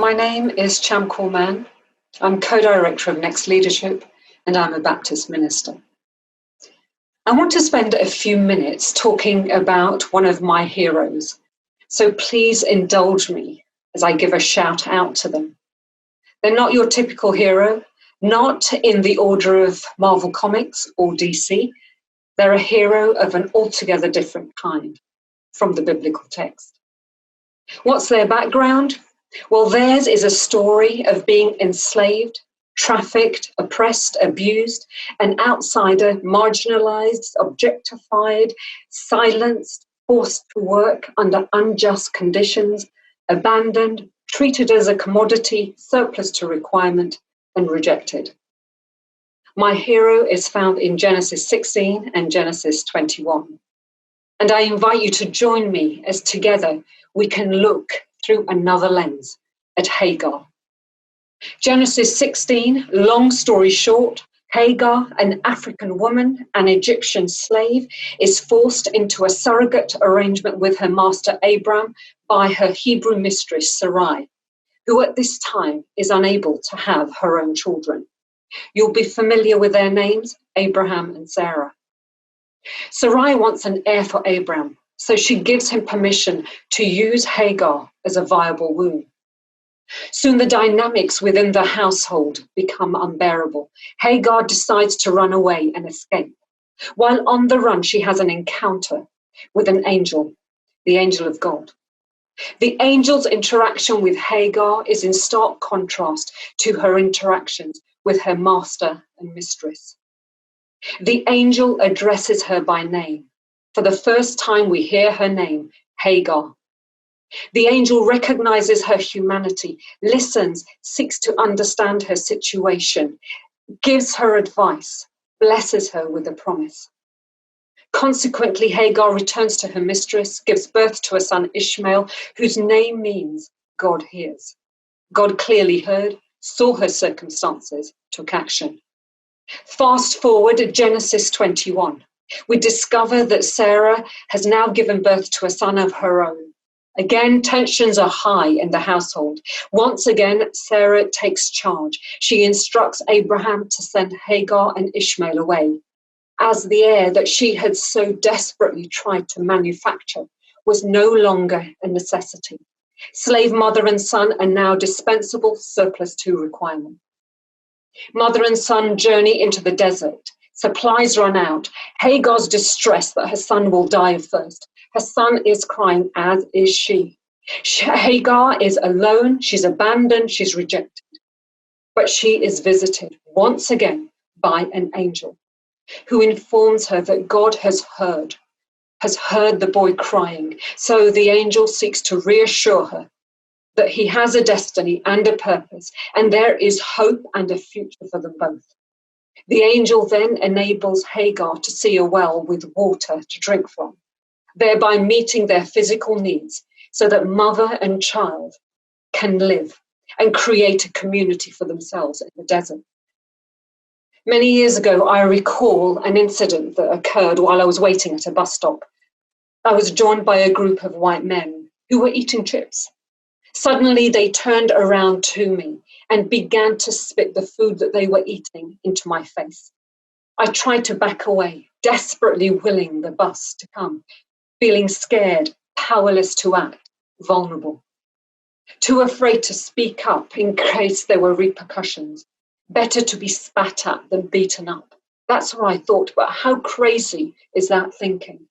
My name is Cham Kaur-Mann. I'm co-director of Next Leadership and I'm a Baptist minister. I want to spend a few minutes talking about one of my heroes. So please indulge me as I give a shout out to them. They're not your typical hero, not in the order of Marvel Comics or DC. They're a hero of an altogether different kind from the biblical text. What's their background? Well, theirs is a story of being enslaved, trafficked, oppressed, abused, an outsider, marginalized, objectified, silenced, forced to work under unjust conditions, abandoned, treated as a commodity, surplus to requirement, and rejected. My hero is found in Genesis 16 and Genesis 21. And I invite you to join me as together we can look through another lens at Hagar. Genesis 16, long story short, Hagar, an African woman, an Egyptian slave, is forced into a surrogate arrangement with her master Abram by her Hebrew mistress Sarai, who at this time is unable to have her own children. You'll be familiar with their names, Abraham and Sarah. Sarai wants an heir for Abram, so she gives him permission to use Hagar as a viable womb. Soon the dynamics within the household become unbearable. Hagar decides to run away and escape. While on the run, she has an encounter with an angel, the angel of God. The angel's interaction with Hagar is in stark contrast to her interactions with her master and mistress. The angel addresses her by name. For the first time, we hear her name, Hagar. The angel recognizes her humanity, listens, seeks to understand her situation, gives her advice, blesses her with a promise. Consequently, Hagar returns to her mistress, gives birth to a son Ishmael, whose name means God hears. God clearly heard, saw her circumstances, took action. Fast forward to Genesis 21. We discover that Sarah has now given birth to a son of her own. Again, tensions are high in the household. Once again, Sarah takes charge. She instructs Abraham to send Hagar and Ishmael away, as the heir that she had so desperately tried to manufacture was no longer a necessity. Slave mother and son are now dispensable, surplus to requirement. Mother and son journey into the desert. Supplies run out. Hagar's distressed that her son will die of thirst. Her son is crying, as is she. Hagar is alone. She's abandoned. She's rejected. But she is visited once again by an angel who informs her that God has heard the boy crying. So the angel seeks to reassure her that he has a destiny and a purpose, and there is hope and a future for them both. The angel then enables Hagar to see a well with water to drink from, thereby meeting their physical needs so that mother and child can live and create a community for themselves in the desert. Many years ago, I recall an incident that occurred while I was waiting at a bus stop. I was joined by a group of white men who were eating chips. Suddenly, they turned around to me and began to spit the food that they were eating into my face. I tried to back away, desperately willing the bus to come, feeling scared, powerless to act, vulnerable, too afraid to speak up in case there were repercussions. Better to be spat at than beaten up. That's what I thought, but how crazy is that thinking?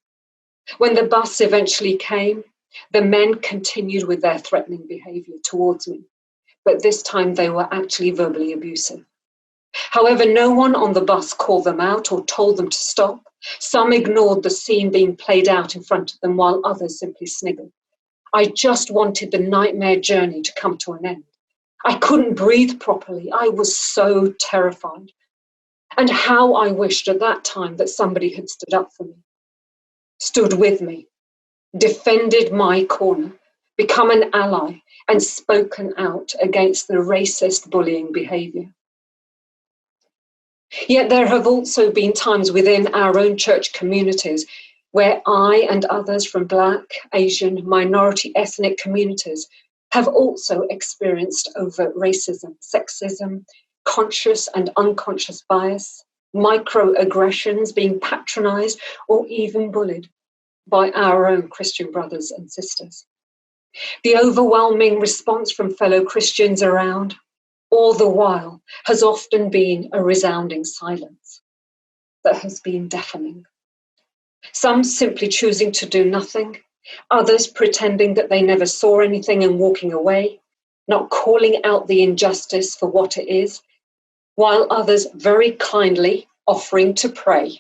When the bus eventually came, the men continued with their threatening behavior towards me, but this time they were actually verbally abusive. However, no one on the bus called them out or told them to stop. Some ignored the scene being played out in front of them, while others simply sniggered. I just wanted the nightmare journey to come to an end. I couldn't breathe properly. I was so terrified. And how I wished at that time that somebody had stood up for me, stood with me, defended my corner, become an ally, and spoken out against the racist bullying behavior. Yet there have also been times within our own church communities where I and others from Black, Asian, minority ethnic communities have also experienced overt racism, sexism, conscious and unconscious bias, microaggressions, being patronized or even bullied by our own Christian brothers and sisters. The overwhelming response from fellow Christians around, all the while, has often been a resounding silence that has been deafening. Some simply choosing to do nothing, others pretending that they never saw anything and walking away, not calling out the injustice for what it is, while others very kindly offering to pray.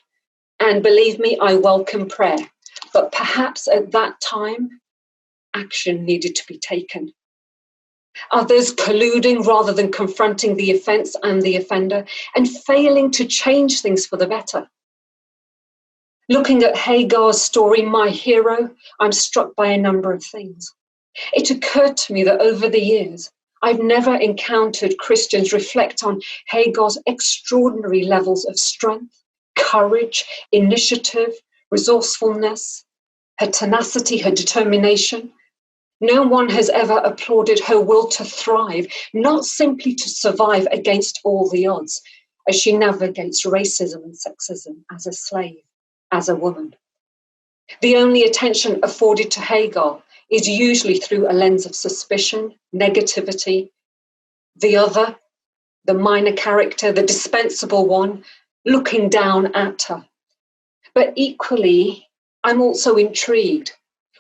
And believe me, I welcome prayer, but perhaps at that time, action needed to be taken. Others colluding rather than confronting the offence and the offender, and failing to change things for the better. Looking at Hagar's story, my hero, I'm struck by a number of things. It occurred to me that over the years, I've never encountered Christians reflect on Hagar's extraordinary levels of strength, courage, initiative, resourcefulness, her tenacity, her determination. No one has ever applauded her will to thrive, not simply to survive against all the odds, as she navigates racism and sexism as a slave, as a woman. The only attention afforded to Hagar is usually through a lens of suspicion, negativity. The other, the minor character, the dispensable one, looking down at her. But equally, I'm also intrigued,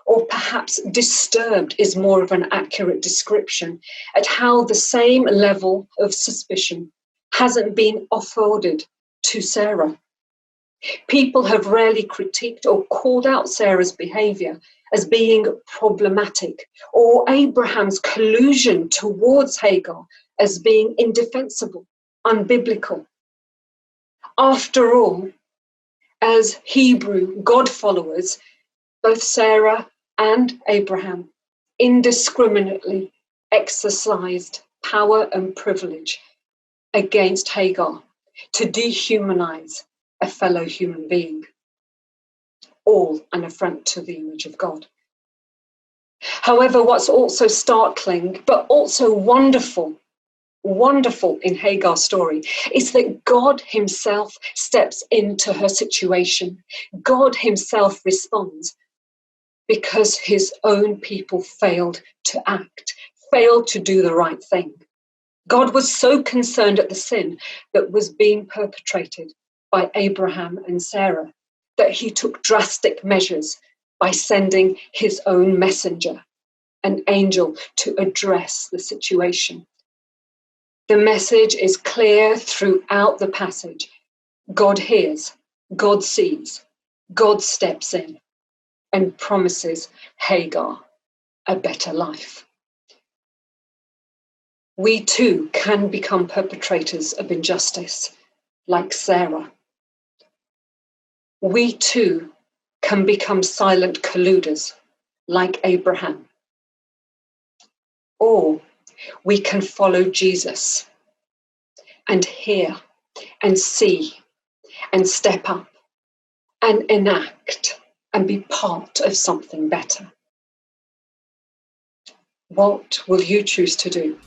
or perhaps disturbed is more of an accurate description, at how the same level of suspicion hasn't been afforded to Sarah. People have rarely critiqued or called out Sarah's behaviour as being problematic, or Abraham's collusion towards Hagar as being indefensible, unbiblical. After all, as Hebrew God followers, both Sarah and Abraham indiscriminately exercised power and privilege against Hagar to dehumanize a fellow human being, all an affront to the image of God. However, what's also startling, but also wonderful in Hagar's story, is that God himself steps into her situation. God himself responds because his own people failed to act, failed to do the right thing. God was so concerned at the sin that was being perpetrated by Abraham and Sarah that he took drastic measures by sending his own messenger, an angel, to address the situation. The message is clear throughout the passage. God hears, God sees, God steps in and promises Hagar a better life. We too can become perpetrators of injustice, like Sarah. We too can become silent colluders, like Abraham. Or we can follow Jesus and hear and see and step up and enact and be part of something better. What will you choose to do?